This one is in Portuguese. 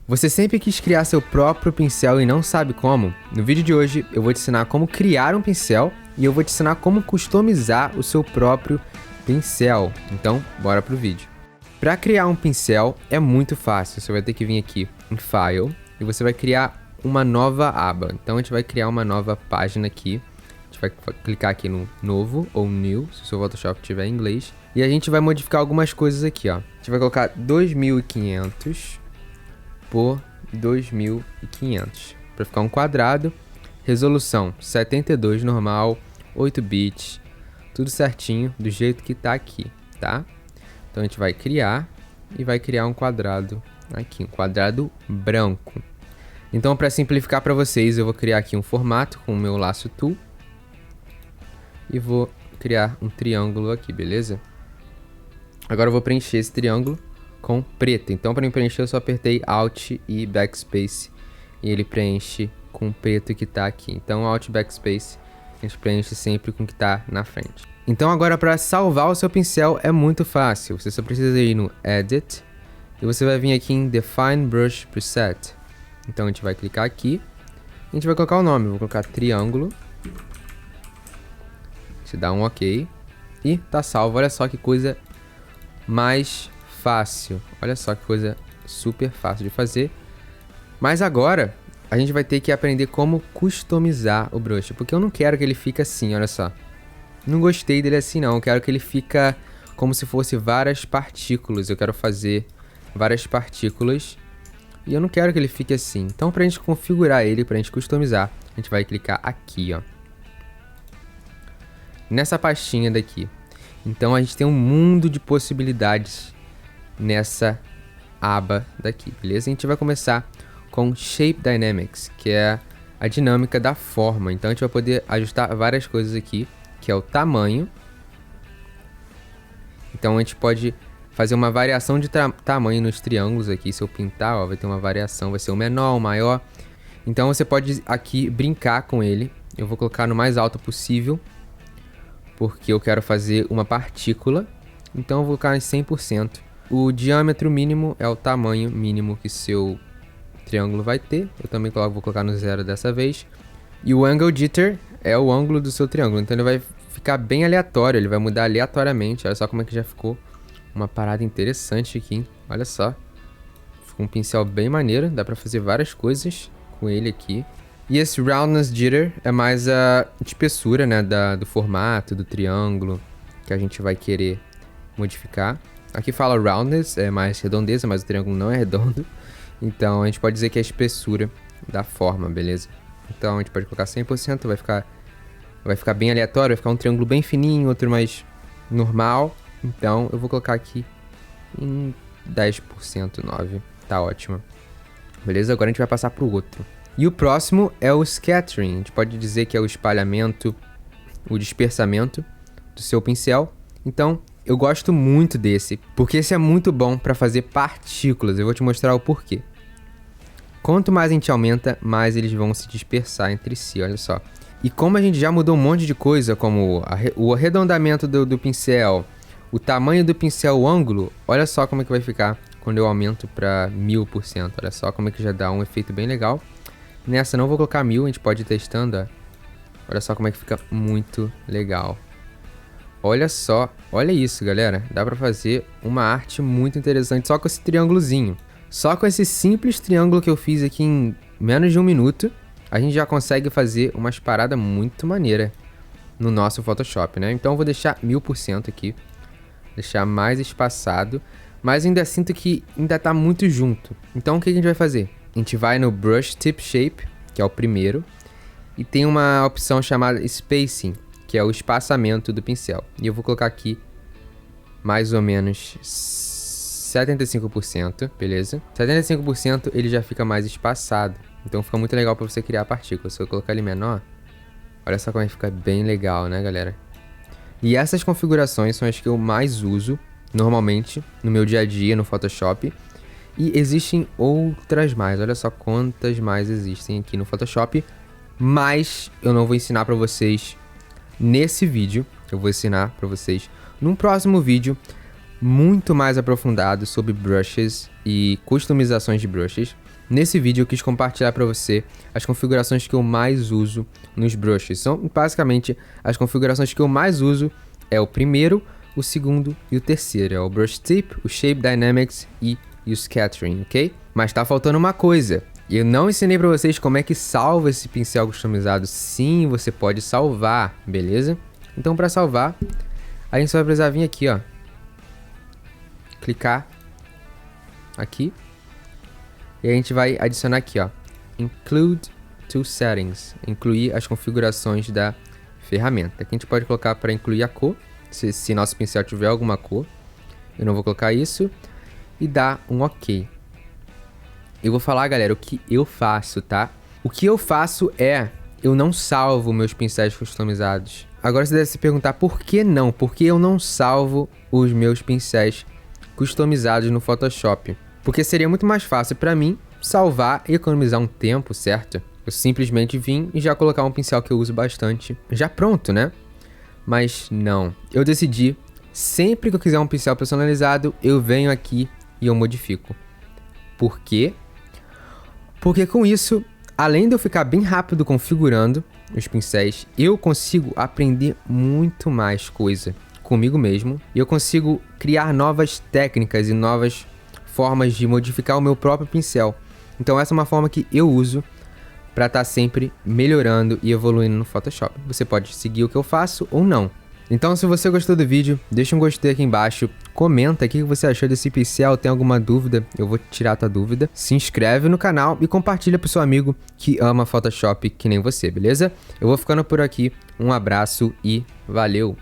Você sempre quis criar seu próprio pincel e não sabe como? No vídeo de hoje eu vou te ensinar como criar um pincel e eu vou te ensinar como customizar o seu próprio pincel. Então, bora pro vídeo. Para criar um pincel é muito fácil, você vai ter que vir aqui em File e você vai criar uma nova aba. Então a gente vai criar uma nova página aqui. A gente vai clicar aqui no Novo ou New, se o seu Photoshop estiver em inglês. E a gente vai modificar algumas coisas aqui, ó. A gente vai colocar 2500 por 2500 para ficar um quadrado, resolução 72 normal, 8 bits, tudo certinho do jeito que tá aqui, tá? Então a gente vai criar e vai criar um quadrado aqui, um quadrado branco. Então, para simplificar para vocês, eu vou criar aqui um formato com o meu laço tool e vou criar um triângulo aqui, beleza? Agora eu vou preencher esse triângulo com preto. Então, para preencher, eu só apertei Alt e Backspace e ele preenche com o preto que está aqui. Então, Alt e Backspace, a gente preenche sempre com o que está na frente. Então, agora para salvar o seu pincel é muito fácil. Você só precisa ir no Edit e você vai vir aqui em Define Brush Preset. Então, a gente vai clicar aqui. A gente vai colocar o nome. Vou colocar triângulo. Você dá um OK. E tá salvo. Olha só que coisa mais fácil. Olha só que coisa super fácil de fazer. Mas agora a gente vai ter que aprender como customizar o brush, porque eu não quero que ele fique assim, olha só. Não gostei dele assim não, eu quero que ele fique como se fosse várias partículas. Eu quero fazer várias partículas e eu não quero que ele fique assim. Então, pra gente configurar ele, pra gente customizar, a gente vai clicar aqui, ó, nessa pastinha daqui. Então a gente tem um mundo de possibilidades nessa aba daqui, beleza? A gente vai começar com Shape Dynamics, que é a dinâmica da forma. Então a gente vai poder ajustar várias coisas aqui, que é o tamanho. Então a gente pode fazer uma variação de tamanho nos triângulos aqui. Se eu pintar, ó, vai ter uma variação, vai ser o menor, o maior. Então você pode aqui brincar com ele. Eu vou colocar no mais alto possível, porque eu quero fazer uma partícula. Então eu vou colocar em 100%. O diâmetro mínimo é o tamanho mínimo que seu triângulo vai ter. Eu também vou colocar no 0 dessa vez. E o Angle Jitter é o ângulo do seu triângulo. Então ele vai ficar bem aleatório, ele vai mudar aleatoriamente. Olha só como é que já ficou uma parada interessante aqui, hein? Olha só. Ficou um pincel bem maneiro, dá pra fazer várias coisas com ele aqui. E esse Roundness Jitter é mais a espessura, né, do formato, do triângulo que a gente vai querer modificar. Aqui fala Roundness, é mais redondeza, mas o triângulo não é redondo. Então a gente pode dizer que é a espessura da forma, beleza? Então a gente pode colocar 100%, vai ficar bem aleatório, vai ficar um triângulo bem fininho, outro mais normal. Então eu vou colocar aqui em 10%, 9%, tá ótimo. Beleza? Agora a gente vai passar pro outro. E o próximo é o Scattering, a gente pode dizer que é o espalhamento, o dispersamento do seu pincel. Então eu gosto muito desse, porque esse é muito bom para fazer partículas. Eu vou te mostrar o porquê. Quanto mais a gente aumenta, mais eles vão se dispersar entre si, olha só. E como a gente já mudou um monte de coisa, como o arredondamento do pincel, o tamanho do pincel, o ângulo, olha só como é que vai ficar quando eu aumento para 1000%. Olha só como é que já dá um efeito bem legal. Nessa não vou colocar 1000, a gente pode ir testando, ó. Olha só como é que fica muito legal. Olha só, olha isso, galera. Dá pra fazer uma arte muito interessante só com esse triângulozinho. Só com esse simples triângulo que eu fiz aqui em menos de 1 minuto, a gente já consegue fazer umas paradas muito maneiras no nosso Photoshop, né? Então eu vou deixar 1000% aqui, deixar mais espaçado, mas ainda sinto que ainda tá muito junto. Então o que a gente vai fazer? A gente vai no Brush Tip Shape, que é o primeiro, e tem uma opção chamada Spacing, que é o espaçamento do pincel. E eu vou colocar aqui mais ou menos 75%, beleza? 75% ele já fica mais espaçado. Então fica muito legal para você criar partículas. Se eu colocar ele menor, olha só como é que fica bem legal, né, galera? E essas configurações são as que eu mais uso normalmente no meu dia a dia no Photoshop. E existem outras mais. Olha só quantas mais existem aqui no Photoshop. Mas eu não vou ensinar para vocês nesse vídeo. Eu vou ensinar para vocês num próximo vídeo. muito mais aprofundado sobre brushes e customizações de brushes. Nesse vídeo eu quis compartilhar para você as configurações que eu mais uso nos brushes. São basicamente as configurações que eu mais uso é o primeiro, o segundo e o terceiro. É o Brush Tip, o Shape Dynamics e o Scattering, ok? Mas tá faltando uma coisa. Eu não ensinei para vocês como é que salva esse pincel customizado. Sim, você pode salvar, beleza? Então para salvar, a gente só vai precisar vir aqui, ó. Clicar aqui. E a gente vai adicionar aqui, ó, Include to Settings, incluir as configurações da ferramenta. Aqui a gente pode colocar para incluir a cor, se nosso pincel tiver alguma cor. Eu não vou colocar isso. E dar um OK. Eu vou falar, galera, o que eu faço, tá? O que eu faço é, eu não salvo meus pincéis customizados. Agora você deve se perguntar, por que não? Por que eu não salvo os meus pincéis customizados no Photoshop? Porque seria muito mais fácil para mim salvar e economizar um tempo, certo? Eu simplesmente vim e já colocar um pincel que eu uso bastante, já pronto, né? Mas não, eu decidi, sempre que eu quiser um pincel personalizado, eu venho aqui e eu modifico. Por quê? Porque com isso, além de eu ficar bem rápido configurando os pincéis, eu consigo aprender muito mais coisa comigo mesmo. E eu consigo criar novas técnicas e novas formas de modificar o meu próprio pincel. Então essa é uma forma que eu uso para estar sempre melhorando e evoluindo no Photoshop. Você pode seguir o que eu faço ou não. Então se você gostou do vídeo, deixa um gostei aqui embaixo, comenta o que você achou desse pincel, tem alguma dúvida, eu vou tirar a tua dúvida. Se inscreve no canal e compartilha pro seu amigo que ama Photoshop que nem você, beleza? Eu vou ficando por aqui, um abraço e valeu!